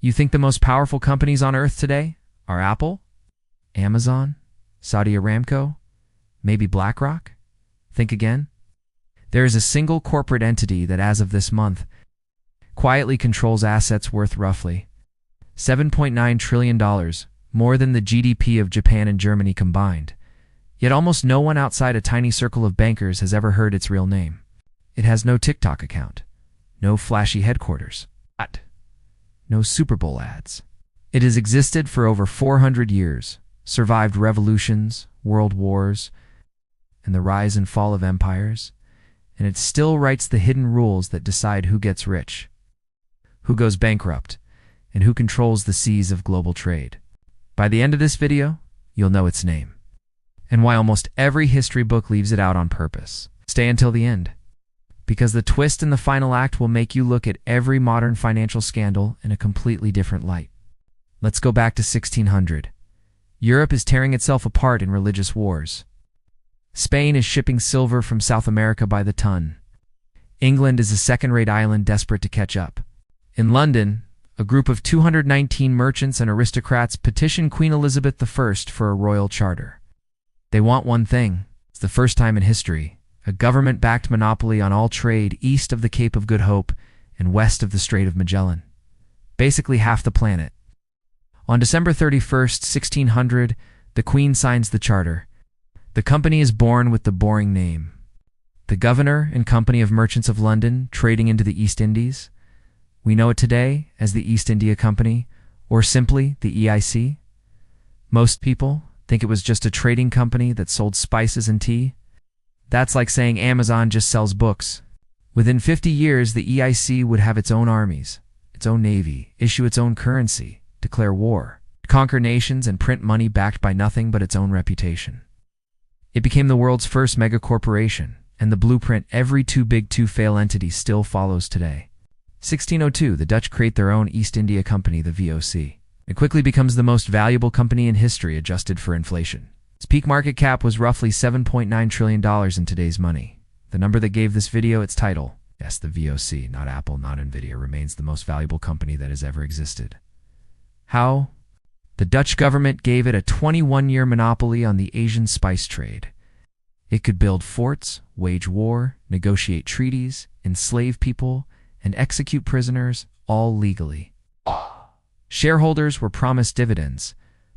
You think the most powerful companies on earth today are Apple, Amazon, Saudi Aramco, maybe BlackRock? Think again. There is a single corporate entity that, as of this month, quietly controls assets worth roughly $7.9 trillion, more than the GDP of Japan and Germany combined. Yet almost no one outside a tiny circle of bankers has ever heard its real name. It has no TikTok account, no flashy headquarters, no Super Bowl ads. It has existed for over 400 years, survived revolutions, world wars, and the rise and fall of empires, and it still writes the hidden rules that decide who gets rich, who goes bankrupt, and who controls the seas of global trade. By the end of this video, you'll know its name, and why almost every history book leaves it out on purpose. Stay until the end, because the twist in the final act will make you look at every modern financial scandal in a completely different light. Let's go back to 1600. Europe is tearing itself apart in religious wars. Spain is shipping silver from South America by the ton. England is a second-rate island desperate to catch up. In London, a group of 219 merchants and aristocrats petition Queen Elizabeth I for a royal charter. They want one thing. It's the first time in history, a government-backed monopoly on all trade east of the Cape of Good Hope and west of the Strait of Magellan. Basically half the planet. On December 31st, 1600, the Queen signs the charter. The company is born with the boring name. The Governor and Company of Merchants of London, trading into the East Indies. We know it today as the East India Company, or simply the EIC. Most people think it was just a trading company that sold spices and tea. That's like saying Amazon just sells books. Within 50 years, the EIC would have its own armies, its own navy, issue its own currency, declare war, conquer nations, and print money backed by nothing but its own reputation. It became the world's first megacorporation, and the blueprint every too big to fail entity still follows today. 1602, the Dutch create their own East India Company, the VOC. It quickly becomes the most valuable company in history adjusted for inflation. Its peak market cap was roughly $7.9 trillion in today's money. The number that gave this video its title, yes, the VOC, not Apple, not Nvidia, remains the most valuable company that has ever existed. How? The Dutch government gave it a 21-year monopoly on the Asian spice trade. It could build forts, wage war, negotiate treaties, enslave people, and execute prisoners, all legally. Shareholders were promised dividends,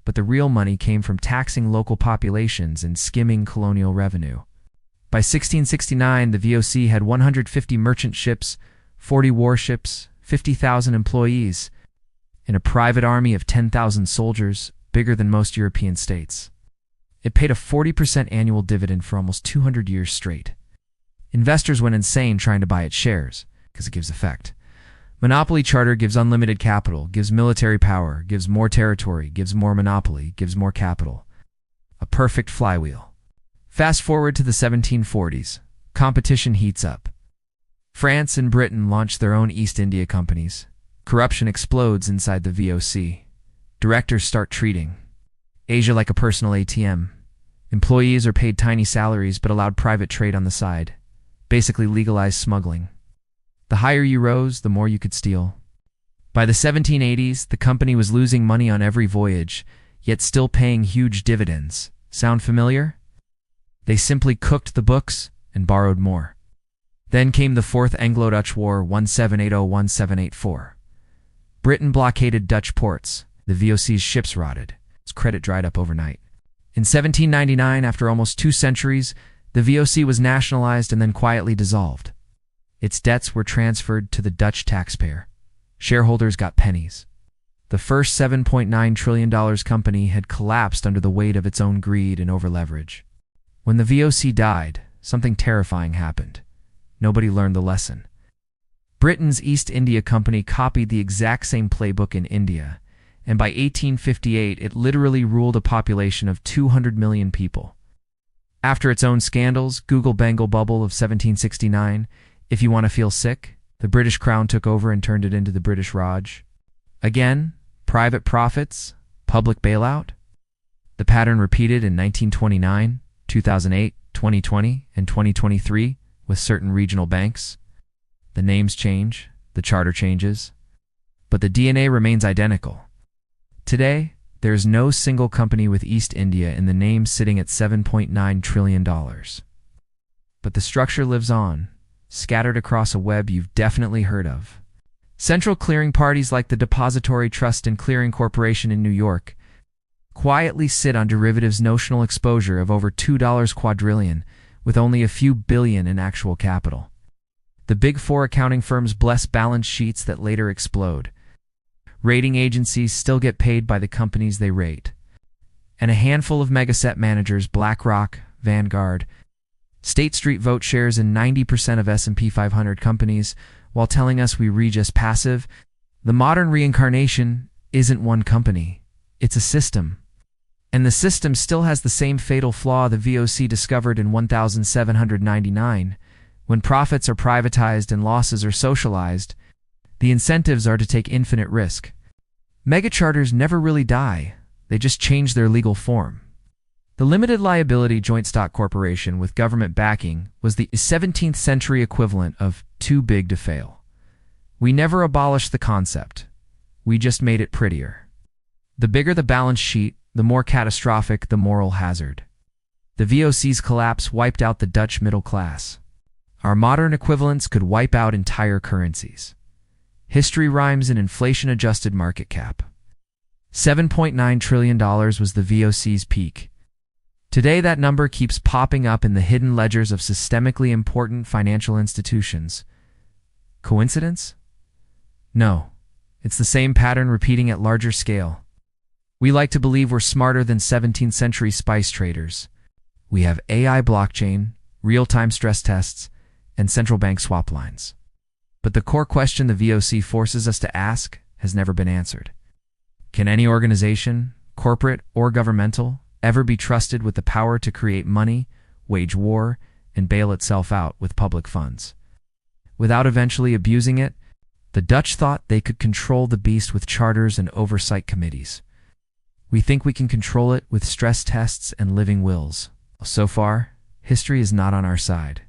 but the real money came from taxing local populations and skimming colonial revenue. By 1669, the VOC had 150 merchant ships, 40 warships, 50,000 employees, and a private army of 10,000 soldiers, bigger than most European states. It paid a 40% annual dividend for almost 200 years straight. Investors went insane trying to buy its shares, because it gives effect. Monopoly charter gives unlimited capital, gives military power, gives more territory, gives more monopoly, gives more capital. A perfect flywheel. Fast forward to the 1740s. Competition heats up. France and Britain launch their own East India companies. Corruption explodes inside the VOC. Directors start treating Asia like a personal ATM. Employees are paid tiny salaries but allowed private trade on the side. Basically legalized smuggling. The higher you rose, the more you could steal. By the 1780s, the company was losing money on every voyage, yet still paying huge dividends. Sound familiar? They simply cooked the books and borrowed more. Then came the Fourth Anglo-Dutch War, 1780-1784. Britain blockaded Dutch ports. The VOC's ships rotted. Its credit dried up overnight. In 1799, after almost 2 centuries, the VOC was nationalized and then quietly dissolved. Its debts were transferred to the Dutch taxpayer. Shareholders got pennies. The first $7.9 trillion company had collapsed under the weight of its own greed and overleverage. When the VOC died, something terrifying happened. Nobody learned the lesson. Britain's East India Company copied the exact same playbook in India, and by 1858 it literally ruled a population of 200 million people. After its own scandals, Google Bengal bubble of 1769, if you want to feel sick, the British Crown took over and turned it into the British Raj. Again, private profits, public bailout. The pattern repeated in 1929, 2008, 2020, and 2023 with certain regional banks. The names change, the charter changes. but the DNA remains identical. Today, there is no single company with East India in the name sitting at $7.9 trillion. But the structure lives on, scattered across a web you've definitely heard of. Central clearing parties like the Depository Trust and Clearing Corporation in New York quietly sit on derivatives notional exposure of over $2 quadrillion, with only a few billion in actual capital. The Big Four accounting firms bless balance sheets that later explode. Rating agencies still get paid by the companies they rate. And a handful of megaset managers, BlackRock, Vanguard, State Street vote shares in 90% of S&P 500 companies while telling us we just passive. The modern reincarnation isn't one company. It's a system. And the system still has the same fatal flaw the VOC discovered in 1799. When profits are privatized and losses are socialized, the incentives are to take infinite risk. Megacharters never really die. They just change their legal form. The limited liability joint stock corporation with government backing was the 17th century equivalent of too big to fail. We never abolished the concept. We just made it prettier. The bigger the balance sheet, the more catastrophic the moral hazard. The VOC's collapse wiped out the Dutch middle class. Our modern equivalents could wipe out entire currencies. History rhymes in inflation-adjusted market cap. $7.9 trillion was the VOC's peak. Today, that number keeps popping up in the hidden ledgers of systemically important financial institutions. Coincidence? No. It's the same pattern repeating at larger scale. We like to believe we're smarter than 17th century spice traders. We have AI blockchain, real-time stress tests, and central bank swap lines. But the core question the VOC forces us to ask has never been answered. Can any organization, corporate or governmental, ever be trusted with the power to create money, wage war, and bail itself out with public funds? Without eventually abusing it, the Dutch thought they could control the beast with charters and oversight committees. We think we can control it with stress tests and living wills. So far, history is not on our side.